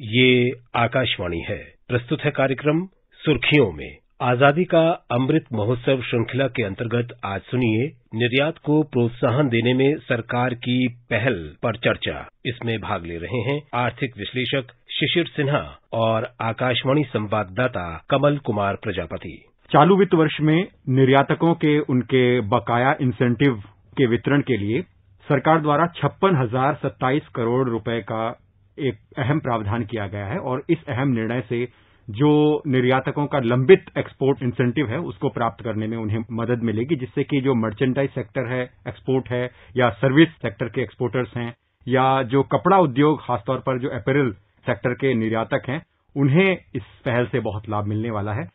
ये आकाशवाणी है। प्रस्तुत है कार्यक्रम सुर्खियों में। आजादी का अमृत महोत्सव श्रृंखला के अंतर्गत आज सुनिए निर्यात को प्रोत्साहन देने में सरकार की पहल पर चर्चा। इसमें भाग ले रहे हैं आर्थिक विश्लेषक शिशिर सिन्हा और आकाशवाणी संवाददाता कमल कुमार प्रजापति। चालू वित्त वर्ष में निर्यातकों के उनके बकाया इंसेंटिव के वितरण के लिए सरकार द्वारा 56,027 करोड़ रुपए का एक अहम प्रावधान किया गया है और इस अहम निर्णय से जो निर्यातकों का लंबित एक्सपोर्ट इंसेंटिव है उसको प्राप्त करने में उन्हें मदद मिलेगी, जिससे कि जो मर्चेंडाइज सेक्टर है, एक्सपोर्ट है, या सर्विस सेक्टर के एक्सपोर्टर्स हैं, या जो कपड़ा उद्योग खासतौर पर जो अपैरल सेक्टर के निर्यातक हैं, उन्हें इस पहल से बहुत लाभ मिलने वाला है।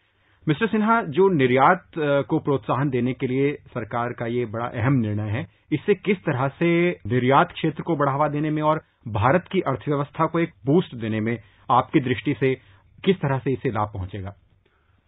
मिस्टर सिन्हा, जो निर्यात को प्रोत्साहन देने के लिए सरकार का ये बड़ा अहम निर्णय है, इससे किस तरह से निर्यात क्षेत्र को बढ़ावा देने में और भारत की अर्थव्यवस्था को एक बूस्ट देने में आपकी दृष्टि से किस तरह से इसे लाभ पहुंचेगा?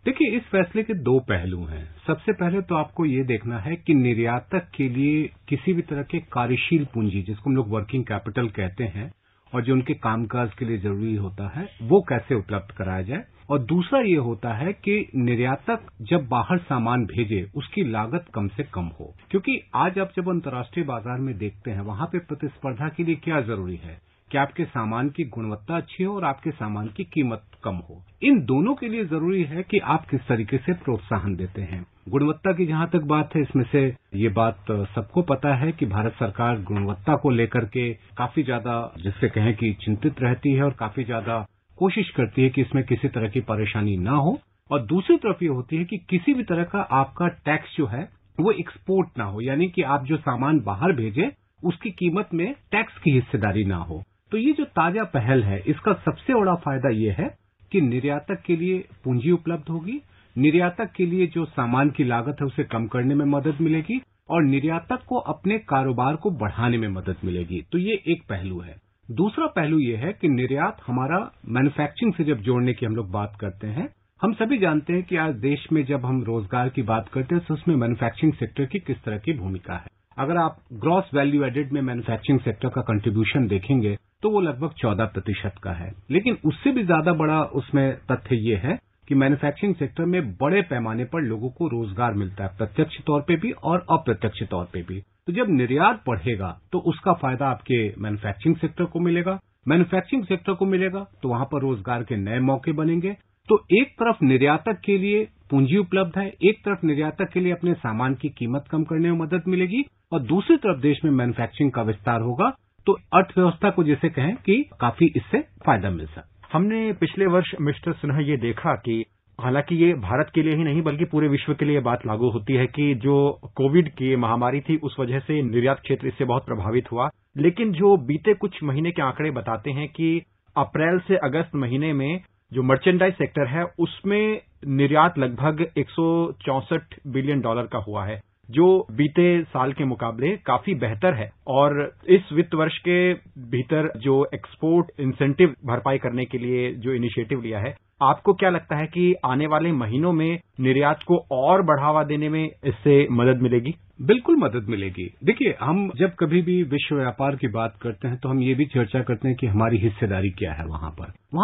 देखिए, इस फैसले के दो पहलू हैं। सबसे पहले तो आपको ये देखना है कि निर्यातक के लिए किसी भी तरह के कार्यशील पूंजी, जिसको हम लोग वर्किंग कैपिटल कहते हैं, और जो उनके कामकाज के लिए जरूरी होता है, वो कैसे उपलब्ध कराया जाए। और दूसरा ये होता है कि निर्यातक जब बाहर सामान भेजे उसकी लागत कम से कम हो, क्योंकि आज आप जब अंतर्राष्ट्रीय बाजार में देखते हैं, वहां पे प्रतिस्पर्धा के लिए क्या जरूरी है कि आपके सामान की गुणवत्ता अच्छी हो और आपके सामान की कीमत कम हो। इन दोनों के लिए जरूरी है कि आप किस तरीके से प्रोत्साहन देते हैं। गुणवत्ता की जहां तक बात है, इसमें से ये बात सबको पता है कि भारत सरकार गुणवत्ता को लेकर के काफी ज्यादा, जिससे कहें कि चिंतित रहती है और काफी ज्यादा कोशिश करती है कि इसमें किसी तरह की परेशानी ना हो। और दूसरी तरफ ये होती है कि किसी भी तरह का आपका टैक्स जो है वो एक्सपोर्ट ना हो, यानी कि आप जो सामान बाहर भेजे उसकी कीमत में टैक्स की हिस्सेदारी ना हो। तो ये जो ताजा पहल है, इसका सबसे बड़ा फायदा ये है कि निर्यातक के लिए पूंजी उपलब्ध होगी, निर्यातक के लिए जो सामान की लागत है उसे कम करने में मदद मिलेगी, और निर्यातक को अपने कारोबार को बढ़ाने में मदद मिलेगी। तो ये एक पहलू है। दूसरा पहलू ये है कि निर्यात हमारा मैन्युफैक्चरिंग से जब जोड़ने की हम लोग बात करते हैं, हम सभी जानते हैं कि आज देश में जब हम रोजगार की बात करते हैं तो उसमें मैन्युफैक्चरिंग सेक्टर की किस तरह की भूमिका है। अगर आप ग्रॉस वैल्यू एडेड में मैन्युफैक्चरिंग सेक्टर का कंट्रीब्यूशन देखेंगे तो वो लगभग 14% का है। लेकिन उससे भी ज्यादा बड़ा उसमें तथ्य ये है कि मैन्युफैक्चरिंग सेक्टर में बड़े पैमाने पर लोगों को रोजगार मिलता है, प्रत्यक्ष तौर पे भी और अप्रत्यक्ष तौर पे भी। तो जब निर्यात बढ़ेगा तो उसका फायदा आपके मैन्युफैक्चरिंग सेक्टर को मिलेगा, मैन्युफैक्चरिंग सेक्टर को मिलेगा तो वहां पर रोजगार के नए मौके बनेंगे। तो एक तरफ निर्यातक के लिए पूंजी उपलब्ध है, एक तरफ निर्यातक के लिए अपने सामान की कीमत कम करने में मदद मिलेगी, और दूसरी तरफ देश में मैन्युफैक्चरिंग का विस्तार होगा, तो अर्थव्यवस्था को जैसे कहें कि काफी इससे फायदा मिल सकता। हमने पिछले वर्ष मिस्टर सिन्हा ये देखा कि हालांकि ये भारत के लिए ही नहीं बल्कि पूरे विश्व के लिए बात लागू होती है कि जो कोविड की महामारी थी उस वजह से निर्यात क्षेत्र इससे बहुत प्रभावित हुआ। लेकिन जो बीते कुछ महीने के आंकड़े बताते हैं कि अप्रैल से अगस्त महीने में जो मर्चेंडाइज सेक्टर है उसमें निर्यात लगभग $164 बिलियन का हुआ है, जो बीते साल के मुकाबले काफी बेहतर है। और इस वित्त वर्ष के भीतर जो एक्सपोर्ट इंसेंटिव भरपाई करने के लिए जो इनिशिएटिव लिया है, आपको क्या लगता है कि आने वाले महीनों में निर्यात को और बढ़ावा देने में इससे मदद मिलेगी? बिल्कुल मदद मिलेगी। देखिए, हम जब कभी भी विश्व व्यापार की बात करते हैं तो हम ये भी चर्चा करते हैं कि हमारी हिस्सेदारी क्या है वहां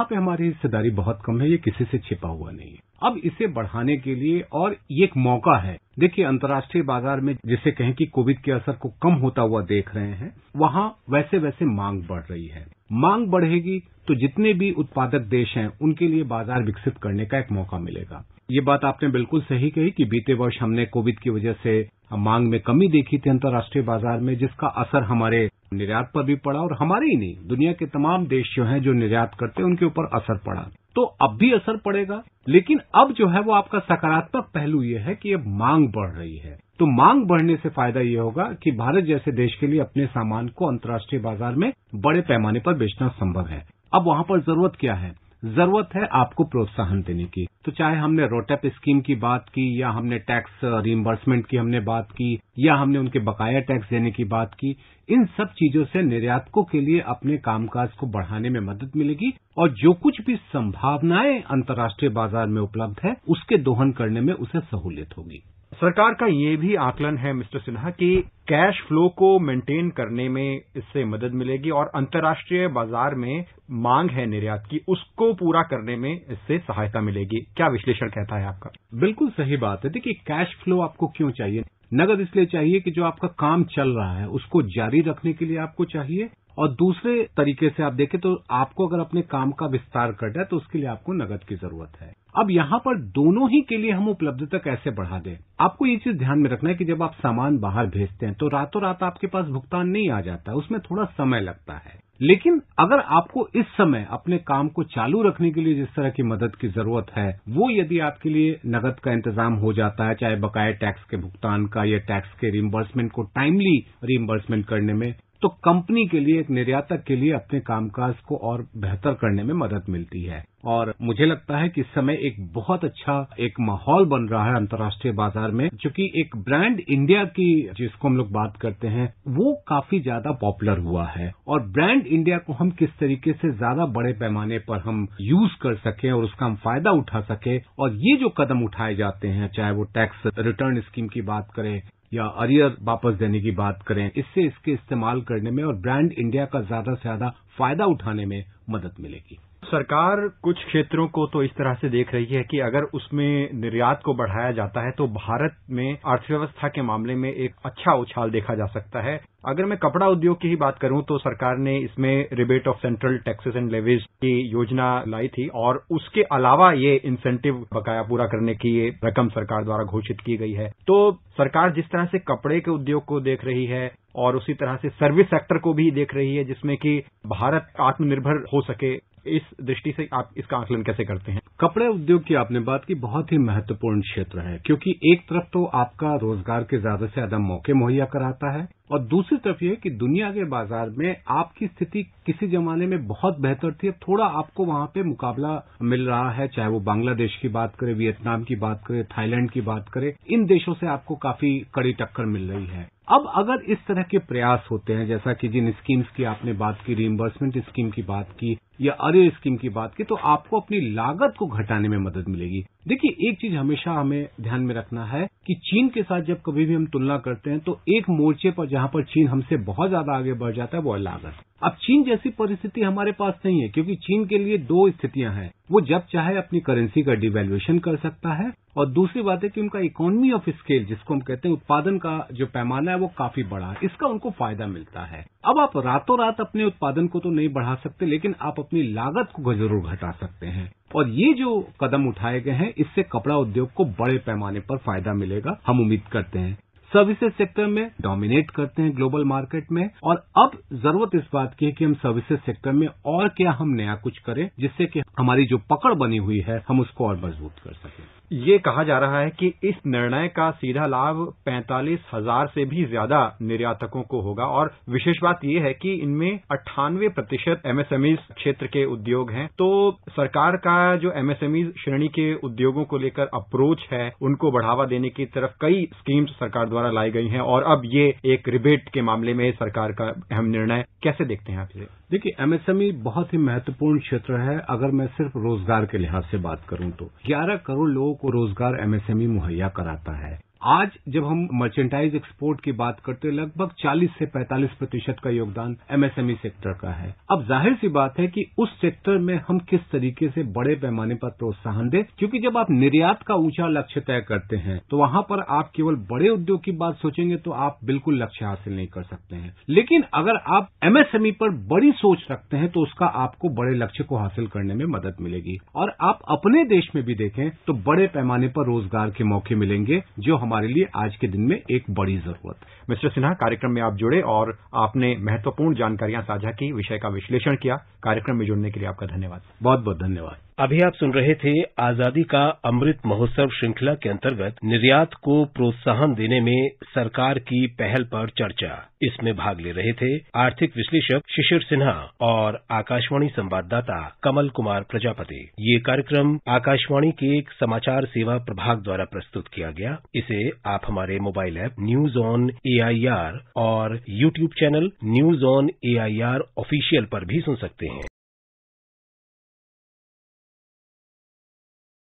पे हमारी हिस्सेदारी बहुत कम है, ये किसी से छिपा हुआ नहीं है। अब इसे बढ़ाने के लिए और ये एक मौका है। देखिए, अंतर्राष्ट्रीय बाजार में जिसे कहें कि कोविड के असर को कम होता हुआ देख रहे हैं, वहां वैसे वैसे मांग बढ़ रही है। मांग बढ़ेगी तो जितने भी उत्पादक देश हैं उनके लिए बाजार विकसित करने का एक मौका मिलेगा। ये बात आपने बिल्कुल सही कही कि बीते वर्ष हमने कोविड की वजह से मांग में कमी देखी थी अंतर्राष्ट्रीय बाजार में, जिसका असर हमारे निर्यात पर भी पड़ा, और हमारे ही नहीं, दुनिया के तमाम देश जो हैं जो निर्यात करते हैं उनके ऊपर असर पड़ा। तो अब भी असर पड़ेगा, लेकिन अब जो है वो आपका सकारात्मक पहलू ये है कि अब मांग बढ़ रही है। तो मांग बढ़ने से फायदा ये होगा कि भारत जैसे देश के लिए अपने सामान को अंतर्राष्ट्रीय बाजार में बड़े पैमाने पर बेचना संभव है। अब वहां पर जरूरत क्या है? जरूरत है आपको प्रोत्साहन देने की। तो चाहे हमने रोटेप स्कीम की बात की, या हमने टैक्स रिइंबर्समेंट की हमने बात की, या हमने उनके बकाया टैक्स देने की बात की, इन सब चीजों से निर्यातकों के लिए अपने कामकाज को बढ़ाने में मदद मिलेगी, और जो कुछ भी संभावनाएं अंतर्राष्ट्रीय बाजार में उपलब्ध है उसके दोहन करने में उसे सहूलियत होगी। सरकार का ये भी आकलन है मिस्टर सिन्हा कि कैश फ्लो को मेंटेन करने में इससे मदद मिलेगी और अंतर्राष्ट्रीय बाजार में मांग है निर्यात की, उसको पूरा करने में इससे सहायता मिलेगी। क्या विश्लेषण कहता है आपका? बिल्कुल सही बात है। देखिए, कैश फ्लो आपको क्यों चाहिए? नगद इसलिए चाहिए कि जो आपका काम चल रहा है उसको जारी रखने के लिए आपको चाहिए, और दूसरे तरीके से आप देखें तो आपको अगर अपने काम का विस्तार करना है तो उसके लिए आपको नगद की जरूरत है। अब यहाँ पर दोनों ही के लिए हम उपलब्धता कैसे बढ़ा दें? आपको ये चीज ध्यान में रखना है कि जब आप सामान बाहर भेजते हैं तो रातों रात आपके पास भुगतान नहीं आ जाता है, उसमें थोड़ा समय लगता है। लेकिन अगर आपको इस समय अपने काम को चालू रखने के लिए जिस तरह की मदद की जरूरत है, वो यदि आपके लिए नगद का इंतजाम हो जाता है, चाहे बकाया टैक्स के भुगतान का या टैक्स के रिइंबर्समेंट को टाइमली रिइंबर्समेंट करने में, तो कंपनी के लिए, एक निर्यातक के लिए अपने कामकाज को और बेहतर करने में मदद मिलती है। और मुझे लगता है कि इस समय एक बहुत अच्छा एक माहौल बन रहा है अंतर्राष्ट्रीय बाजार में, क्योंकि एक ब्रांड इंडिया की जिसको हम लोग बात करते हैं वो काफी ज्यादा पॉपुलर हुआ है, और ब्रांड इंडिया को हम किस तरीके से ज्यादा बड़े पैमाने पर हम यूज कर सकें और उसका हम फायदा उठा सके, और ये जो कदम उठाए जाते हैं, चाहे वो टैक्स रिटर्न स्कीम की बात करें या अरियर वापस देने की बात करें, इससे इसके इस्तेमाल करने में और ब्रांड इंडिया का ज्यादा से ज्यादा फायदा उठाने में मदद मिलेगी। सरकार कुछ क्षेत्रों को तो इस तरह से देख रही है कि अगर उसमें निर्यात को बढ़ाया जाता है तो भारत में अर्थव्यवस्था के मामले में एक अच्छा उछाल देखा जा सकता है। अगर मैं कपड़ा उद्योग की ही बात करूं तो सरकार ने इसमें rebate of central taxes and levies की योजना लाई थी, और उसके अलावा ये इंसेंटिव बकाया पूरा करने की ये रकम सरकार द्वारा घोषित की गई है। तो सरकार जिस तरह से कपड़े के उद्योग को देख रही है और उसी तरह से सर्विस सेक्टर को भी देख रही है जिसमें कि भारत आत्मनिर्भर हो सके, इस दृष्टि से आप इसका आकलन कैसे करते हैं? कपड़े उद्योग की आपने बात की, बहुत ही महत्वपूर्ण क्षेत्र है, क्योंकि एक तरफ तो आपका रोजगार के ज्यादा से ज्यादा मौके मुहैया कराता है, और दूसरी तरफ ये कि दुनिया के बाजार में आपकी स्थिति किसी जमाने में बहुत बेहतर थी, अब थोड़ा आपको वहां पे मुकाबला मिल रहा है, चाहे वो बांग्लादेश की बात करें, वियतनाम की बात करें, थाईलैंड की बात करें, इन देशों से आपको काफी कड़ी टक्कर मिल रही है। अब अगर इस तरह के प्रयास होते हैं, जैसा कि जिन स्कीम्स की आपने बात की, रीइंबर्समेंट स्कीम की बात की या अरियर स्कीम की बात की, तो आपको अपनी लागत को घटाने में मदद मिलेगी। देखिए, एक चीज हमेशा हमें ध्यान में रखना है कि चीन के साथ जब कभी भी हम तुलना करते हैं तो एक मोर्चे पर जहां पर चीन हमसे बहुत ज्यादा आगे बढ़ जाता है वो है लागत। अब चीन जैसी परिस्थिति हमारे पास नहीं है, क्योंकि चीन के लिए दो स्थितियां हैं, वो जब चाहे अपनी करेंसी का डिवैल्यूएशन कर सकता है, और दूसरी बात है कि उनका इकोनॉमी ऑफ स्केल जिसको हम कहते हैं, उत्पादन का जो पैमाना है वो काफी बड़ा है, इसका उनको फायदा मिलता है। अब आप रातों रात अपने उत्पादन को तो नहीं बढ़ा सकते, लेकिन आप अपनी लागत को जरूर घटा सकते हैं, और ये जो कदम उठाए गए हैं इससे कपड़ा उद्योग को बड़े पैमाने पर फायदा मिलेगा, हम उम्मीद करते हैं। सर्विसेज सेक्टर में डोमिनेट करते हैं ग्लोबल मार्केट में, और अब जरूरत इस बात की है कि हम सर्विसेज सेक्टर में और क्या हम नया कुछ करें जिससे कि हमारी जो पकड़ बनी हुई है हम उसको और मजबूत कर सकें। ये कहा जा रहा है कि इस निर्णय का सीधा लाभ 45,000 से भी ज्यादा निर्यातकों को होगा, और विशेष बात यह है कि इनमें 98% एमएसएमई क्षेत्र के उद्योग हैं। तो सरकार का जो एमएसएमई श्रेणी के उद्योगों को लेकर अप्रोच है, उनको बढ़ावा देने की तरफ कई स्कीम्स सरकार द्वारा लाई गई हैं, और अब ये एक रिबेट के मामले में सरकार का अहम निर्णय, कैसे देखते हैं आप इसे? देखिए, एमएसएमई बहुत ही महत्वपूर्ण क्षेत्र है। अगर मैं सिर्फ रोजगार के लिहाज से बात करूं तो 11 करोड़ लोगों को रोजगार एमएसएमई मुहैया कराता है। आज जब हम मर्चेंटाइज एक्सपोर्ट की बात करते हैं, लगभग 40 से 45% का योगदान एमएसएमई सेक्टर का है। अब जाहिर सी बात है कि उस सेक्टर में हम किस तरीके से बड़े पैमाने पर प्रोत्साहन दें, क्योंकि जब आप निर्यात का ऊंचा लक्ष्य तय करते हैं तो वहां पर आप केवल बड़े उद्योग की बात सोचेंगे तो आप बिल्कुल लक्ष्य हासिल नहीं कर सकते हैं। लेकिन अगर आप एमएसएमई पर बड़ी सोच रखते हैं तो उसका आपको बड़े लक्ष्य को हासिल करने में मदद मिलेगी, और आप अपने देश में भी देखें तो बड़े पैमाने पर रोजगार के मौके मिलेंगे, जो हमारे लिए आज के दिन में एक बड़ी जरूरत है। मिस्टर सिन्हा, कार्यक्रम में आप जुड़े और आपने महत्वपूर्ण जानकारियां साझा की, विषय का विश्लेषण किया। कार्यक्रम में जुड़ने के लिए आपका धन्यवाद। बहुत बहुत धन्यवाद। अभी आप सुन रहे थे आजादी का अमृत महोत्सव श्रृंखला के अंतर्गत निर्यात को प्रोत्साहन देने में सरकार की पहल पर चर्चा। इसमें भाग ले रहे थे आर्थिक विश्लेषक शिशिर सिन्हा और आकाशवाणी संवाददाता कमल कुमार प्रजापति। ये कार्यक्रम आकाशवाणी के एक समाचार सेवा प्रभाग द्वारा प्रस्तुत किया गया। इसे आप हमारे mobile app news on AIR और YouTube channel news on AIR official पर भी सुन सकते हैं।